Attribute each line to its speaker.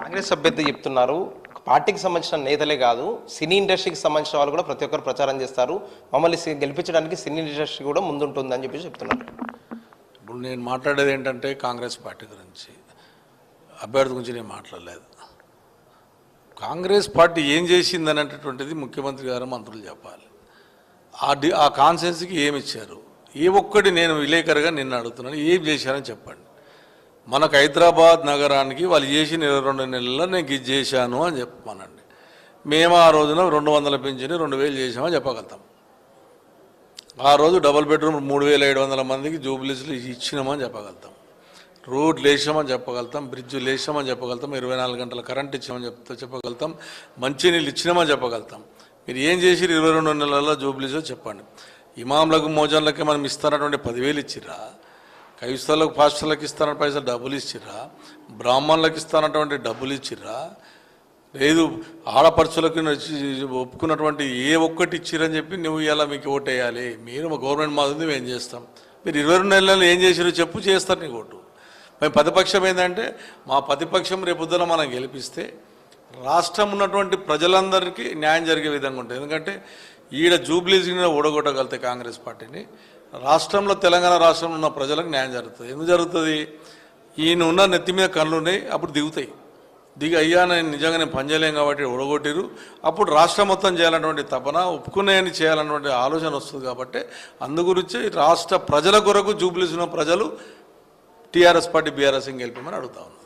Speaker 1: కాంగ్రెస్ అభ్యర్థి చెప్తున్నారు, పార్టీకి సంబంధించిన నేతలే కాదు సినీ ఇండస్ట్రీకి సంబంధించిన వాళ్ళు కూడా ప్రతి ఒక్కరు ప్రచారం చేస్తారు, మమ్మల్ని గెలిపించడానికి సినీ ఇండస్ట్రీ కూడా ముందుంటుందని చెప్పేసి చెప్తున్నారు.
Speaker 2: ఇప్పుడు నేను మాట్లాడేది ఏంటంటే కాంగ్రెస్ పార్టీ గురించి, అభ్యర్థి గురించి నేను మాట్లాడలేదు. కాంగ్రెస్ పార్టీ ఏం చేసింది అనేటటువంటిది ముఖ్యమంత్రి గారు మంత్రులు చెప్పాలి. ఆ కాన్సెన్స్కి ఏమి ఇచ్చారు, ఏ ఒక్కటి నేను విలేకరుగా నిన్న అడుగుతున్నాను, ఏం చేశారని చెప్పండి. మనకు హైదరాబాద్ నగరానికి వాళ్ళు చేసిన 22 నెలల్లో నేను ఇది చేశాను అని చెప్పమనండి. మేము ఆ రోజున 200 పెంచుని 2000 చేసామని చెప్పగలుగుతాం. ఆ రోజు డబుల్ బెడ్రూమ్ 3700 మందికి జూబ్లీస్లు ఇచ్చినామని చెప్పగలుగుతాం. రోడ్లు వేసామని చెప్పగలుగుతాం, బ్రిడ్జులు వేసామని చెప్పగలుగుతాం, 24 గంటల కరెంట్ ఇచ్చామని చెప్పగలుగుతాం, మంచినీళ్ళు ఇచ్చినామని చెప్పగలుగుతాం. మీరు ఏం చేసి 22 నెలల్లో జూబ్లీసో చెప్పండి. ఇమాంలకు మోజన్లకి మనం ఇస్తున్నటువంటి 10,000 ఇచ్చిర్రా, కైస్తలకు పాస్టర్లకు ఇస్తున్న పైసలు డబ్బులు ఇచ్చిర్రా, బ్రాహ్మణులకు ఇస్తున్నటువంటి డబ్బులు ఇచ్చిర్రా, లేదు ఆడపడుచులకు ఒప్పుకున్నటువంటి ఏ ఒక్కటి ఇచ్చిరని చెప్పి నువ్వు ఇలా మీకు ఓటేయాలి, మీరు మా గవర్నమెంట్ మాది మేము చేస్తాం. మీరు 22 నెలల్లో ఏం చేసిరో చెప్పు, చేస్తారు నీకు ఓటు. మేము ప్రతిపక్షం ఏంటంటే మా ప్రతిపక్షం రేపొద్దున మనం గెలిపిస్తే రాష్ట్రం ఉన్నటువంటి ప్రజలందరికీ న్యాయం జరిగే విధంగా ఉంటుంది. ఎందుకంటే ఈడ జూబ్లీస్ని ఓడగొట్టగలితే కాంగ్రెస్ పార్టీని రాష్ట్రంలో తెలంగాణ రాష్ట్రంలో ఉన్న ప్రజలకు న్యాయం జరుగుతుంది. ఎందుకు జరుగుతుంది? ఈయన ఉన్న నెత్తి మీద కళ్ళు ఉన్నాయి, అప్పుడు దిగుతాయి. అయ్యా నేను నిజంగా నేను పనిచేయలేం కాబట్టి ఓడగొట్టిరు, అప్పుడు రాష్ట్రం మొత్తం చేయాలన్నటువంటి తపన, ఒప్పుకునేని చేయాలన్నటువంటి ఆలోచన వస్తుంది. కాబట్టి అందుగురించి రాష్ట్ర ప్రజల కొరకు జూబ్లీస్ ఉన్న ప్రజలు టీఆర్ఎస్ పార్టీ బీఆర్ఎస్ని గెలిపమని అడుగుతా ఉన్నారు.